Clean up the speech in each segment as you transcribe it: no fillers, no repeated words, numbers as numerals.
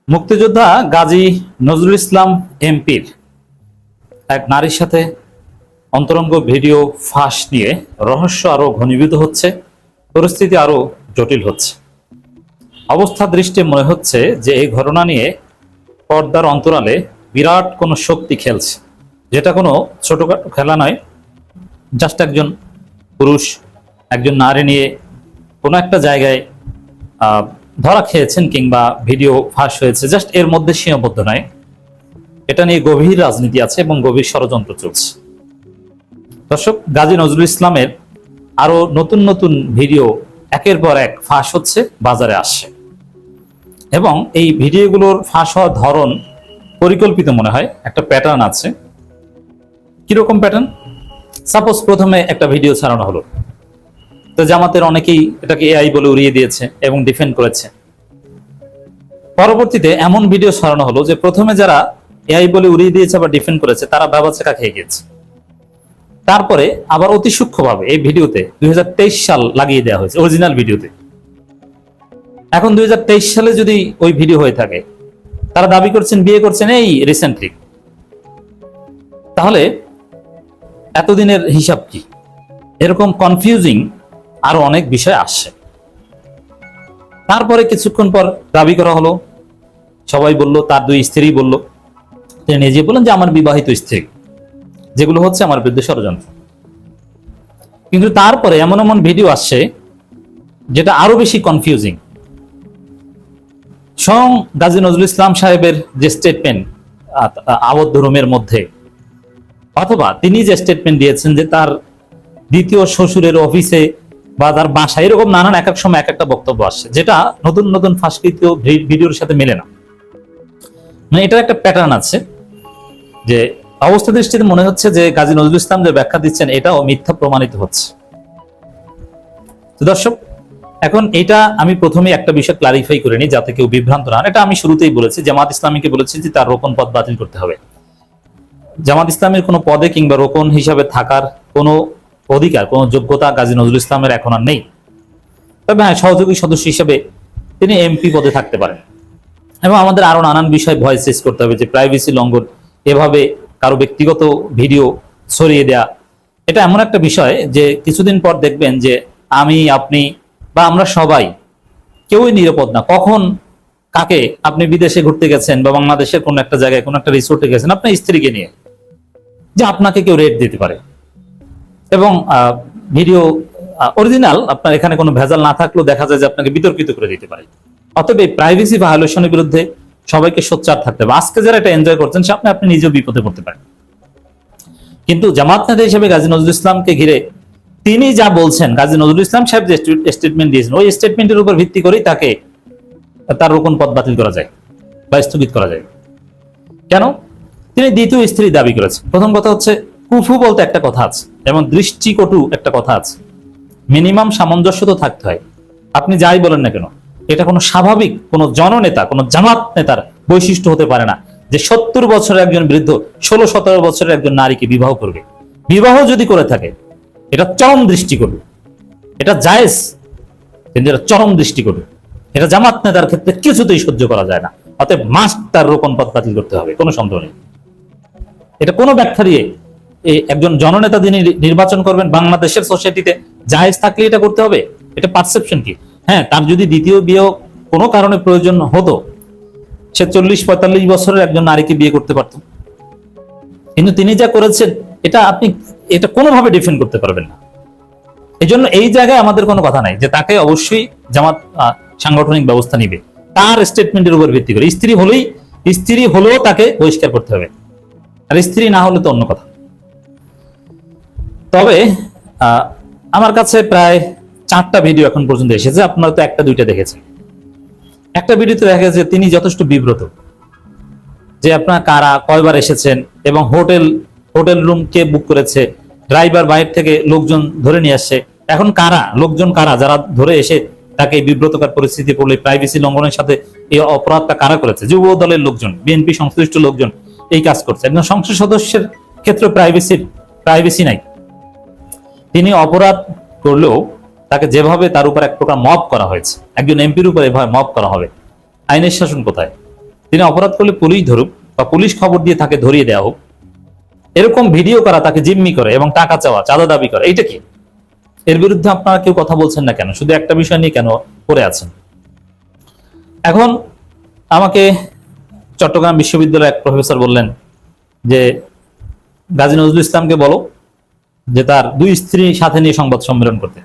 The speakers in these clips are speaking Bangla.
মুক্তিযোদ্ধা গাজী নজরুল ইসলাম এমপির এক নারীর সাথে অন্তরঙ্গ ভিডিও ফাঁস নিয়ে রহস্য আরো ঘনীভূত হচ্ছে, পরিস্থিতি আরো জটিল হচ্ছে। অবস্থা দৃষ্টে মনে হচ্ছে যে এই ঘটনা নিয়ে পর্দার অন্তরালে বিরাট কোনো শক্তি খেলছে, যেটা কোনো ছোটখাটো খেলা নয়। জাস্ট একজন পুরুষ একজন নারী নিয়ে কোনো একটা জায়গায় ধরা খেয়েছেন কিংবা ভিডিও ফাঁস হয়েছে, জাস্ট এর মধ্যে সীমাবদ্ধ নয়। এটা নিয়ে গভীর রাজনীতি আছে এবং গভীর ষড়যন্ত্র চলছে। দর্শক, গাজী নজরুল ইসলামের আরো নতুন নতুন ভিডিও একের পর এক ফাঁস হচ্ছে, বাজারে আসছে এবং এই ভিডিওগুলোর ফাঁস হওয়ার ধরন পরিকল্পিত মনে হয়। একটা প্যাটার্ন আছে। কিরকম প্যাটার্ন? সাপোজ প্রথমে একটা ভিডিও ছাড়ানো হলো, তো জামাতের অনেকেই এটাকে এআই বলে উড়িয়ে দিয়েছে এবং ডিফেন্ড করেছে। পরবর্তীতে এমন ভিডিও ছড়ানো হলো যে প্রথমে যারা এআই বলে উড়িয়ে দিয়েছে বা ডিফেন্ড করেছে তারা ব্যবচ্ছেকা খেয়ে গেছে। তারপরে আবার অতি সূক্ষ্মভাবে এই ভিডিওতে 2023 সাল লাগিয়ে দেওয়া হয়েছে অরিজিনাল ভিডিওতে। এখন 2023 সালে যদি ওই ভিডিও হয়ে থাকে, তারা দাবি করছেন বিয়ে করছেন এই রিসেন্টলি, তাহলে এতদিনের হিসাব কি? এরকম কনফিউজিং আরো অনেক বিষয় আসছে। তারপরে কিছুক্ষণ পর দাবি করা হলো, সবাই বলল, তার দুই স্ত্রী বলল, তিনি নিজে বললেন যে আমার বিবাহিত স্ত্রী, যেগুলো হচ্ছে আমার বিরুদ্ধে ষড়যন্ত্র। কিন্তু তারপরে এমন এমন ভিডিও আসছে যেটা আরো বেশি কনফিউজিং। স্বয়ং গাজী নজরুল ইসলাম সাহেবের যে স্টেটমেন্ট আবদ্ধ রুমের মধ্যে, অথবা তিনি যে স্টেটমেন্ট দিয়েছেন যে তার দ্বিতীয় শ্বশুরের অফিসে বা তার বাসায়, এরকম নানান এক এক সময় এক একটা বক্তব্য আসছে, যেটা নতুন নতুন ফাঁসকৃত ভিডিওর সাথে মেলে না। মানে এটার একটা প্যাটার্ন আছে, যে অবস্থা দৃষ্টিতে মনে হচ্ছে যে গাজী নজরুল ইসলাম যে ব্যাখ্যা দিচ্ছেন এটাও মিথ্যা প্রমাণিত হচ্ছে। তো দর্শক, এখন এটা আমি প্রথমে একটা বিষয় ক্লারিফাই করে নিই যাতে কেউ বিভ্রান্ত না হন। এটা আমি শুরুতেই বলেছি, জামাত ইসলামীকে বলেছি যে তার রোকন পদ বাতিল করতে হবে। জামাত ইসলামের কোনো পদে কিংবা রোকন হিসাবে থাকার কোনো অধিকার, কোনো যোগ্যতা গাজী নজরুল ইসলামের এখন আর নেই। তবে হ্যাঁ, সহযোগী সদস্য হিসেবে তিনি এমপি পদে থাকতে পারেন। এবং আমাদের আরো নানান বিষয় ভয় শেষ করতে হবে, যে প্রাইভেসি লঙ্ঘন, এভাবে কারো ব্যক্তিগত ভিডিও ছড়িয়ে দেয়া, এটা এমন একটা বিষয় যে কিছুদিন পর দেখবেন যে আমি, আপনি বা আমরা সবাই কেউই নিরাপদ না। কখন কাকে, আপনি বিদেশে ঘুরতে গেছেন বা বাংলাদেশের কোন একটা জায়গায় কোন একটা রিসোর্টে গেছেন আপনার স্ত্রীকে নিয়ে, যে আপনাকে কেউ রেট দিতে পারে। এবং ভিডিও অরিজিনাল, আপনার এখানে কোনো ভেজাল না থাকলেও দেখা যায় যে আপনাকে বিতর্কিত করে দিতে পারে। অতএব এই প্রাইভেসি ভায়োলেশনের বিরুদ্ধে সবাইকে সোচ্চার থাকতে হবে। আজকে যারা এটা এনজয় করছেন আপনি নিজেও বিপদে পড়তে পারেন। কিন্তু জামাত নেতা হিসেবে গাজী নজরুল ইসলামকে ঘিরে তিনি যা বলছেন, গাজী নজরুল ইসলাম সাহেব যে স্টেটমেন্ট দিয়েছেন, ওই স্টেটমেন্টের উপর ভিত্তি করেই তাকে তার রোকন পদ বাতিল করা যায় বা স্থগিত করা যায়। কেন? তিনি দ্বিতীয় স্ত্রী দাবি করেছেন। প্রথম কথা হচ্ছে, কুফু বলতে একটা কথা আছে এবং দৃষ্টিকটু একটা কথা আছে। মিনিমাম সামঞ্জস্য তো থাকতে হয়। আপনি যাই বলেন না কেন, এটা কোনো স্বাভাবিক কোনো জননেতা, কোনো জামাত নেতার বৈশিষ্ট্য হতে পারে না যে 70 বছরের একজন বৃদ্ধ 16-17 বছরের একজন নারীকে বিবাহ করবে। বিবাহ যদি করে থাকে, এটা চরম দৃষ্টিকটু, এটা জায়েজ, কিন্তু এটা চরম দৃষ্টিকটু। এটা জামাত নেতার ক্ষেত্রে কিছুতেই সহ্য করা যায় না। অতএব মাস্ট তার রোকন পদ বাতিল করতে হবে, কোনো সন্দেহ নেই। এটা কোনো ব্যাখ্যা দিয়ে একজন জননেতা যিনি নির্বাচন করবেন বাংলাদেশের সোসাইটিতে, জায়েজ থাকলে এটা করতে হবে। এটা পারসেপশন কি? হ্যাঁ, তার যদি দ্বিতীয় বিয়ে কোনো কারণে প্রয়োজন হতো, সে 40-45 বছরের একজন নারীকে বিয়ে করতে পারত। কিন্তু তিনি যা করেছেন, এটা কোনোভাবে ডিফেন্ড করতে পারবেন না। এই জন্য এই জায়গায় আমাদের কোনো কথা নাই যে তাকে অবশ্যই জামাত সাংগঠনিক ব্যবস্থা নিবে তার স্টেটমেন্টের উপর ভিত্তি করে। স্ত্রী হলেও তাকে বহিষ্কার করতে হবে, আর স্ত্রী না হলে তো অন্য কথা। তবে আমার কাছে প্রায় 4টা ভিডিও এখন পর্যন্ত এসেছে, আপনারা তো 1-2টা দেখেছেন। একটা ভিডিওতে দেখা গেছে তিনি যথেষ্ট বিব্রত, যে আপনার কারা, কয়বার এসেছেন এবং হোটেল রুম কে বুক করেছে, ড্রাইভার বাইরে থেকে লোকজন ধরে নিয়ে আসছে। এখন লোকজন কারা যারা ধরে এসে তাকে বিব্রতকর পরিস্থিতি পড়লে প্রাইভেসি লঙ্ঘনের সাথে এই অপরাধটা কারা করেছে? যুব দলের লোকজন, বিএনপি সংশ্লিষ্ট লোকজন এই কাজ করছে। একজন সংসদ সদস্যের ক্ষেত্রে প্রাইভেসি নাই। তিনি অপরাধ করলেও তাকে যেভাবে তার উপর এক প্রকার মব করা হয়েছে, একজন এমপির উপর এভাবে মব করা হবে, আইনের শাসন কোথায়? তিনি অপরাধ করলে পুলিশ ধরুক বা পুলিশ খবর দিয়ে তাকে ধরিয়ে দেওয়া হোক, এরকম ভিডিও করা, তাকে জিম্মি করে এবং টাকা চাওয়া, চাঁদা দাবি করা, এইটা কি? এর বিরুদ্ধে আপনারা কেউ কথা বলছেন না কেন? শুধু একটা বিষয় নিয়ে কেন পড়ে আছেন? এখন আমাকে চট্টগ্রাম বিশ্ববিদ্যালয়ের এক প্রফেসর বললেন যে গাজী নজরুল ইসলামকে বলো যে তার 2 স্ত্রী সাথে নিয়ে সংবাদ সম্মেলন করতে।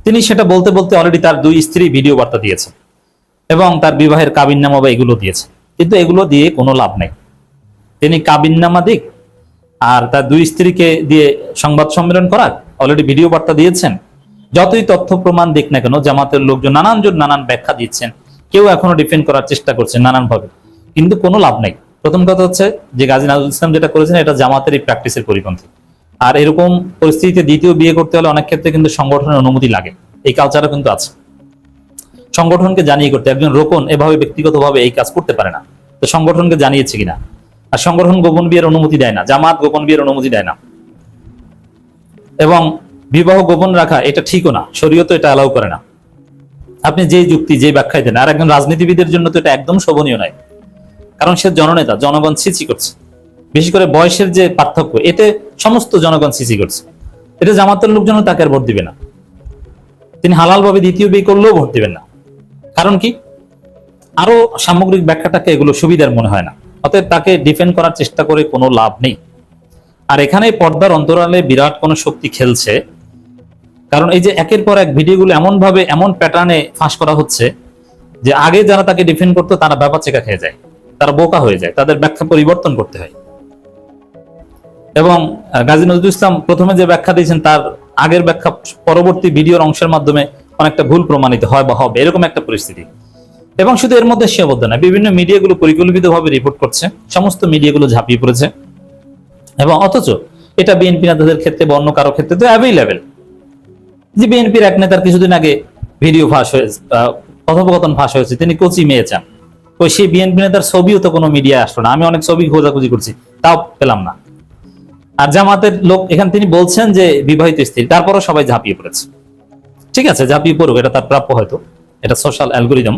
তিনি সেটা বলতে বলতে অলরেডি তার 2 স্ত্রী ভিডিও বার্তা দিয়েছেন এবং তার বিবাহের কাবিননামা বা এগুলো দিয়েছে, কিন্তু এগুলো দিয়ে কোনো লাভ নেই। তিনি কাবিননামা দিক আর তার 2 স্ত্রীকে দিয়ে সংবাদ সম্মেলন করার, অলরেডি ভিডিও বার্তা দিয়েছেন, যতই তথ্য প্রমাণ দিক না কেন, জামাতের লোকজন নানানজন নানান ব্যাখ্যা দিচ্ছেন, কেউ এখনো ডিফেন্ড করার চেষ্টা করছেন নানানভাবে, কিন্তু কোনো লাভ নেই। প্রথম কথা হচ্ছে যে গাজী নজরুল ইসলাম যেটা করেছেন এটা জামাতের এই প্র্যাকটিসের পরিপন্থী। আর এরকম পরিস্থিতিতে দ্বিতীয় বিয়ে করতে হলে অনেক ক্ষেত্রে কিন্তু সংগঠনের অনুমতি লাগে, এই কালচারও কিন্তু আছে। সংগঠনকে জানিয়ে করতে, একজন রোকন এভাবে ব্যক্তিগতভাবে এই কাজ করতে পারে না, তো সংগঠনকে জানিয়েছে কিনা। আর সংগঠন গোপন বিয়ের অনুমতি দেয় না, জামাত গোপন বিয়ের অনুমতি দেয় না, এবং বিবাহ গোপন রাখা এটা ঠিকও না, শরীয়ত এটা অ্যালাউ করে না। আপনি যে যুক্তি যে ব্যাখ্যায় দেন, আর একজন রাজনীতিবিদের জন্য তো এটা একদম শোভনীয় নয়, কারণ সে জননেতা, জনগণ ছিচি করছে। বিশেষ করে বয়সের যে পার্থক্য, এতে সমস্ত জনগণ ছিচি করছে। এটা জামাতের লোকজন তাকে আর ভোট দিবে না, তিনি হালাল ভাবে দ্বিতীয় বিয়ে করলেও ভোট দিবেন না। কারণ কি? আরো সামগ্রিক ব্যাখ্যাটাকে এগুলো সুবিধার মনে হয় না, অতএব তাকে ডিফেন্ড করার চেষ্টা করে কোনো লাভ নেই। আর এখানে পর্দার অন্তরালে বিরাট কোনো শক্তি খেলছে, কারণ এই যে একের পর এক ভিডিওগুলো এমন ভাবে এমন প্যাটার্নে ফাঁস করা হচ্ছে যে আগে যারা তাকে ডিফেন্ড করতো তারা ব্যাপার চেকা খেয়ে যায়, তারা বোকা হয়ে যায়, তাদের ব্যাখ্যা পরিবর্তন করতে হয়। এবং গাজী নজরুল ইসলাম প্রথমে যে ব্যাখ্যা দিয়েছেন তার আগের ব্যাখ্যা পরবর্তী ভিডিওর অংশের মাধ্যমে অনেকটা ভুল প্রমাণিত হয় বা হবে, এরকম একটা পরিস্থিতি। এবং শুধু এর মধ্যে সীমাবদ্ধ না, বিভিন্ন মিডিয়াগুলো পরিকল্পিতভাবে রিপোর্ট করছে, সমস্ত মিডিয়াগুলো ঝাঁপিয়ে পড়েছে, এবং অথচ এটা বিএনপি নেতাদের ক্ষেত্রে বা অন্য কারো ক্ষেত্রে তো অ্যাভেইলেবল। যে বিএনপির এক নেতার কিছুদিন আগে ভিডিও ফাঁস হয়েছে, কথোপকথন ফাঁস হয়েছে, তিনি কোচি মেয়ে চান, ওই সেই বিএনপি নেতার ছবিও তো কোনো মিডিয়ায় আসলো না। আমি অনেক ছবি খোঁজাখুঁজি করছি, তাও পেলাম না। আর জামাতের লোক এখানে তিনি বলছেন যে বিবাহিত স্ত্রী, তারপরও সবাই ঝাঁপিয়ে পড়েছে। ঠিক আছে, ঝাঁপিয়ে পড়ুক, এটা তার প্রাপ্য, হয়তো এটা সোশ্যাল অ্যালগোরিদম।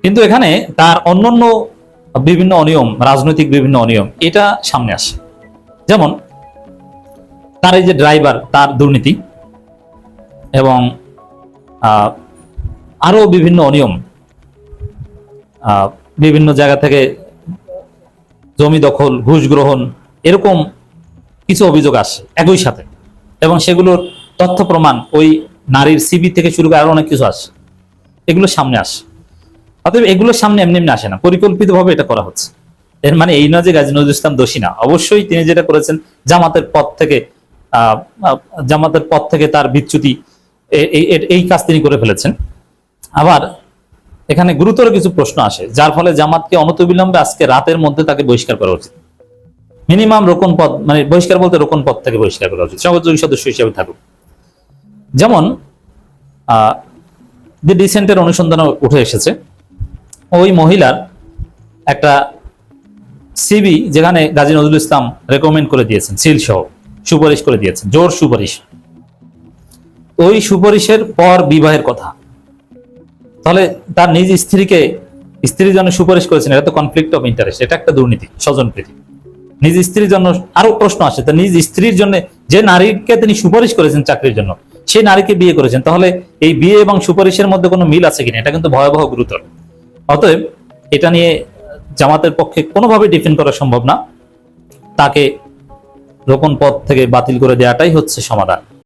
কিন্তু এখানে তার অন্যান্য বিভিন্ন অনিয়ম, রাজনৈতিক বিভিন্ন অনিয়ম, এটা সামনে আসে। যেমন তার এই যে ড্রাইভার, তার দুর্নীতি, এবং আরো বিভিন্ন অনিয়ম, বিভিন্ন জায়গা থেকে জমি দখল, ঘুষ গ্রহণ, এরকম কিছু অভিযোগ আসে একই সাথে, এবং সেগুলোর তথ্য প্রমাণ ওই নারীর সিবি থেকে শুরু করে আরো অনেক কিছু আসে, এগুলো সামনে আসে। অতএব এগুলো সামনে এমনি এমনি আসে না, পরিকল্পিতভাবে এটা করা হচ্ছে। এর মানে এই নয় যে গাজী নজরুল ইসলাম দোষী না, অবশ্যই তিনি যেটা করেছেন জামাতের পথ থেকে তার বিচ্যুতি, এই কাজ তিনি করে ফেলেছেন। আবার এখানে গুরুতর কিছু প্রশ্ন আসে, যার ফলে জামাতকে অনতিবিলম্বে আজকে রাতের মধ্যে তাকে বহিষ্কার করা উচিত। মিনিমাম রোকন পদ, মানে বহিষ্কার বলতে রোকন পদ থেকে বহিষ্কার করা উচিত, সহযোগী সদস্য হিসেবে থাকুক। যেমন যে ডিসেন্টের অনুসন্ধানে উঠে এসেছে, ওই মহিলার একটা সিবি যেখানে গাজী নজরুল ইসলাম রেকমেন্ড করে দিয়েছেন, সিল সহ সুপারিশ করে দিয়েছেন, জোর সুপারিশ, ওই সুপারিশের পর বিবাহের কথা। তাহলে তার নিজ স্ত্রীর জন্য সুপারিশ করেছেন, এটা তো কনফ্লিক্ট অফ ইন্টারেস্ট, এটা একটা দুর্নীতি, স্বজনপ্রীতি। নিজ স্ত্রীর জন্য আরো প্রশ্ন আসে, তার নিজ স্ত্রীর জন্য যে নারীকে তিনি সুপারিশ করেছেন চাকরির জন্য, সেই নারীকে বিয়ে করেছেন, তাহলে এই বিয়ে এবং সুপারিশের মধ্যে কোনো মিল আছে কিনা, এটা কিন্তু ভয়াবহ গুরুতর। অতএব এটা নিয়ে জামাতের পক্ষে কোনোভাবে ডিফেন্ড করা সম্ভব না, তাকে রোকন পদ থেকে বাতিল করে দেওয়াটাই হচ্ছে সমাধান।